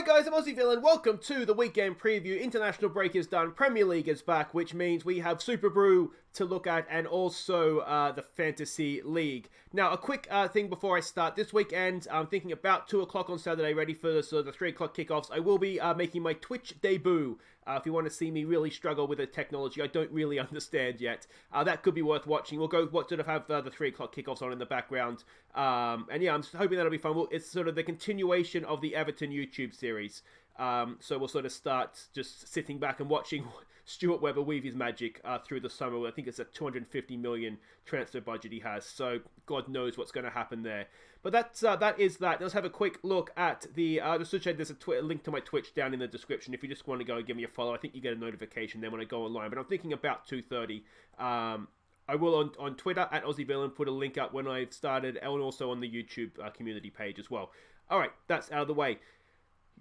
Hi guys, I'm Aussie Villain. Welcome to the weekend preview. International break is done. Premier League is back, which means we have Super Brew to look at and also the Fantasy League. Now, a quick thing before I start. This weekend, I'm thinking about 2 o'clock on Saturday, ready for the 3 o'clock kickoffs. I will be making my Twitch debut. If you want to see me really struggle with the technology I don't really understand yet, that could be worth watching. We'll go sort of have the 3 o'clock kickoffs on in the background. And yeah, I'm hoping that'll be fun. It's sort of the continuation of the Everton YouTube series. So we'll sort of start just sitting back and watching Stuart Webber weave his magic through the summer. I think it's a 250 million transfer budget he has. So God knows what's going to happen there. But that is that. Let's have a quick look at the... there's a link to my Twitch down in the description. If you just want to go and give me a follow, I think you get a notification then when I go online. But I'm thinking about 2:30. I will on Twitter at Aussie Villain put a link up when I've started, and also on the YouTube community page as well. All right, that's out of the way.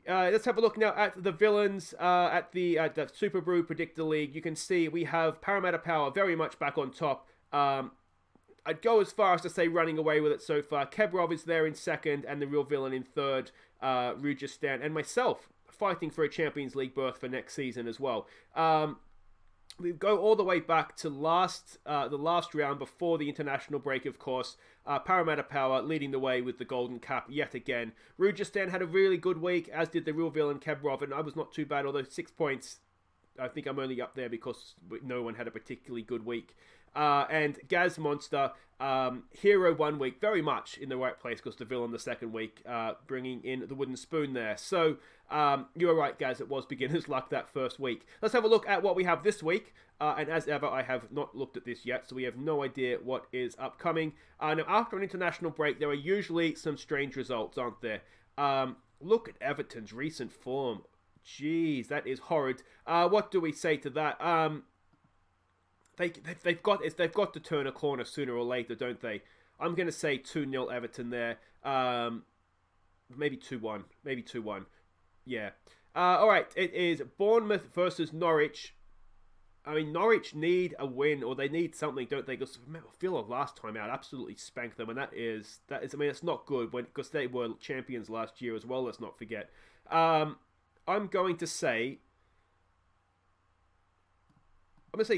Let's have a look now at the villains at the Super Brew Predictor League. You can see we have Parramatta Power very much back on top. I'd go as far as to say running away with it so far. Kebrov is there in second, and the real villain in third, Rujistan, and myself fighting for a Champions League berth for next season as well. We go all the way back to the last round before the international break, of course. Parramatta Power leading the way with the golden cap yet again. Rujistan had a really good week, as did the real villain Kebrov, and I was not too bad, although 6 points. I think I'm only up there because no one had a particularly good week. And Gaz Monster, hero 1 week, very much in the right place because the villain the second week, bringing in the wooden spoon there. So you were right, Gaz, it was beginner's luck that first week. Let's have a look at what we have this week. And as ever, I have not looked at this yet, so we have no idea what is upcoming. Now, after an international break, there are usually some strange results, aren't there? Look at Everton's recent form. Jeez, that is horrid. What do we say to that? They've got to turn a corner sooner or later, don't they? I'm going to say 2-0 Everton there. Maybe 2-1. Maybe 2-1. Yeah. All right. It is Bournemouth versus Norwich. I mean, Norwich need a win, or they need something, don't they? Because Villa last time out absolutely spanked them, and that is. I mean, it's not good because they were champions last year as well. Let's not forget. I'm going to say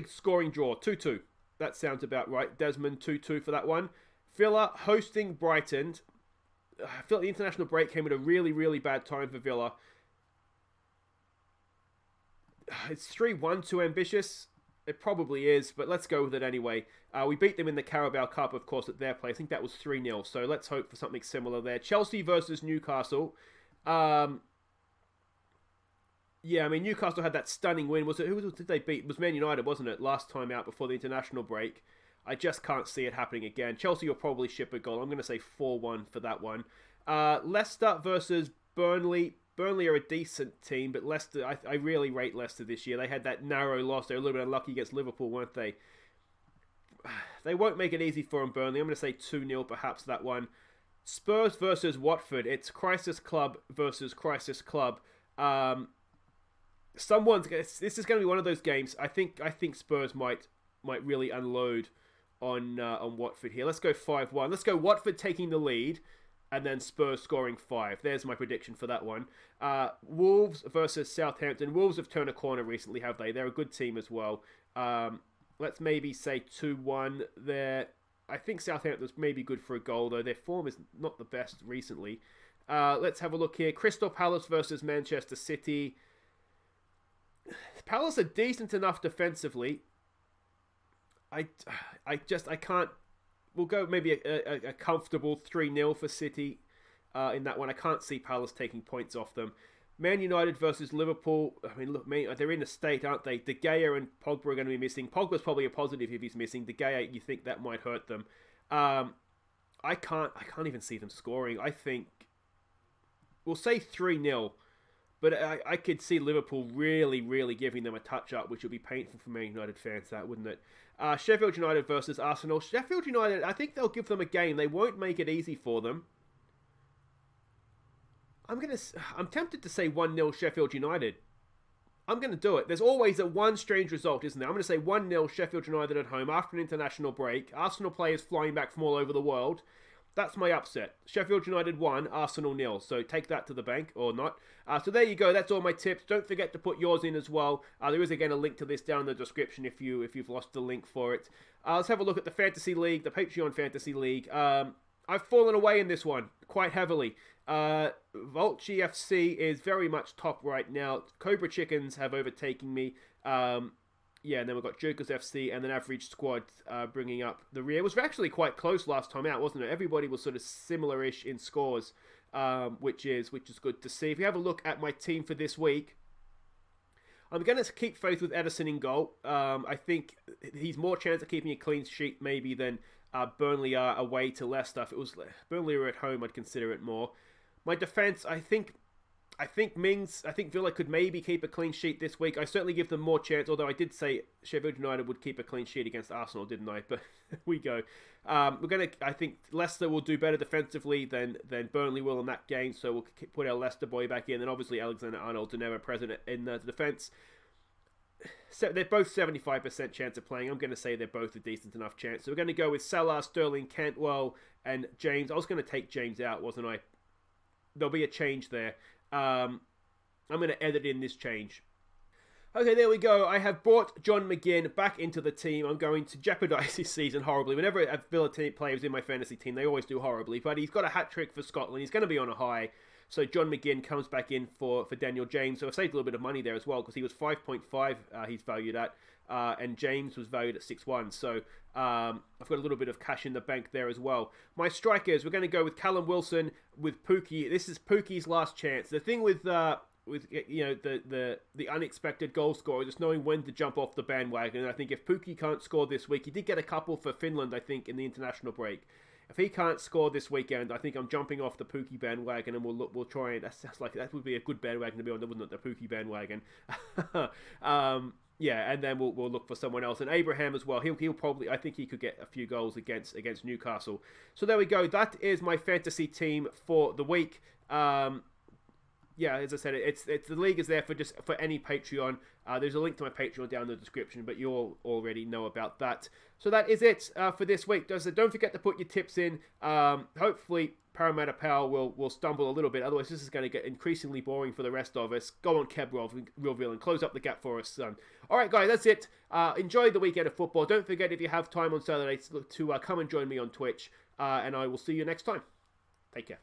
scoring draw, 2-2. That sounds about right. Desmond, 2-2 for that one. Villa hosting Brighton. I feel like the international break came at a really, really bad time for Villa. It's 3-1 too ambitious. It probably is, but let's go with it anyway. We beat them in the Carabao Cup, of course, at their place. I think that was 3-0, so let's hope for something similar there. Chelsea versus Newcastle. Yeah, I mean, Newcastle had that stunning win. Who did they beat? It was Man United, wasn't it? Last time out before the international break. I just can't see it happening again. Chelsea will probably ship a goal. I'm going to say 4-1 for that one. Leicester versus Burnley. Burnley are a decent team, but Leicester, I really rate Leicester this year. They had that narrow loss. They were a little bit unlucky against Liverpool, weren't they? They won't make it easy for them, Burnley. I'm going to say 2-0 perhaps that one. Spurs versus Watford. It's Crisis Club versus Crisis Club. This is going to be one of those games. I think Spurs might really unload on Watford here. Let's go 5-1. Let's go Watford taking the lead, and then Spurs scoring 5. There's my prediction for that one. Wolves versus Southampton. Wolves have turned a corner recently, have they? They're a good team as well. Let's maybe say 2-1 there. I think Southampton's maybe good for a goal, though. Their form is not the best recently. Let's have a look here. Crystal Palace versus Manchester City. Palace are decent enough defensively. I can't. We'll go maybe a comfortable 3-0 for City in that one. I can't see Palace taking points off them. Man United versus Liverpool. I mean, look, they're in a state, aren't they? De Gea and Pogba are going to be missing. Pogba's probably a positive if he's missing. De Gea, you think that might hurt them. I can't even see them scoring. I think we'll say 3-0. But I could see Liverpool really, really giving them a touch-up, which would be painful for Man United fans, that wouldn't it? Sheffield United versus Arsenal. Sheffield United, I think they'll give them a game. They won't make it easy for them. I'm tempted to say 1-0 Sheffield United. I'm going to do it. There's always a one strange result, isn't there? I'm going to say 1-0 Sheffield United at home after an international break. Arsenal players flying back from all over the world. that's my upset. Sheffield United 1, Arsenal 0. So take that to the bank, or not. So there you go. That's all my tips. Don't forget to put yours in as well. There is again a link to this down in the description if you've lost the link for it. Let's have a look at the Fantasy League, the Patreon Fantasy League. I've fallen away in this one quite heavily. Volt GFC is very much top right now. Cobra Chickens have overtaken me. Yeah, and then we've got Jokers FC and then Average Squad bringing up the rear. It was actually quite close last time out, wasn't it? Everybody was sort of similar-ish in scores, which is good to see. If you have a look at my team for this week, I'm going to keep faith with Edison in goal. I think he's more chance of keeping a clean sheet maybe than Burnley are away to Leicester. If it was Burnley were at home, I'd consider it more. My defence, I think Villa could maybe keep a clean sheet this week. I certainly give them more chance, although I did say Sheffield United would keep a clean sheet against Arsenal, didn't I? But we go. I think Leicester will do better defensively than Burnley will in that game, so we'll put our Leicester boy back in, and obviously Alexander-Arnold and ever present in the defence. So they're both 75% chance of playing. I'm going to say they're both a decent enough chance. So we're going to go with Salah, Sterling, Cantwell, and James. I was going to take James out, wasn't I? There'll be a change there. I'm going to edit in this change. Okay, there we go. I have brought John McGinn back into the team. I'm going to jeopardise his season horribly. Whenever a Villa player is in my fantasy team, they always do horribly. But he's got a hat-trick for Scotland. He's going to be on a high. So John McGinn comes back in for Daniel James. So I've saved a little bit of money there as well because he was 5.5 he's valued at. And James was valued at 6.1. So I've got a little bit of cash in the bank there as well. My strikers, we're going to go with Callum Wilson, with Pookie. This is Pookie's last chance. The thing with the unexpected goal scorer, just knowing when to jump off the bandwagon. And I think if Pookie can't score this week, he did get a couple for Finland, I think, in the international break. If he can't score this weekend, I think I'm jumping off the Pookie bandwagon, and we'll try and that would be a good bandwagon to be on, wouldn't it? The Pookie bandwagon. Yeah, and then we'll look for someone else. And Abraham as well. He'll probably, I think he could get a few goals against Newcastle. So there we go. That is my fantasy team for the week. Yeah, as I said, it's the league is there for any Patreon. There's a link to my Patreon down in the description, but you all already know about that. So that is it for this week. Don't forget to put your tips in. Hopefully, Parramatta Power will stumble a little bit. Otherwise, this is going to get increasingly boring for the rest of us. Go on, Keb, Real Villain. Close up the gap for us, son. All right, guys, that's it. Enjoy the weekend of football. Don't forget, if you have time on Saturday, to come and join me on Twitch. And I will see you next time. Take care.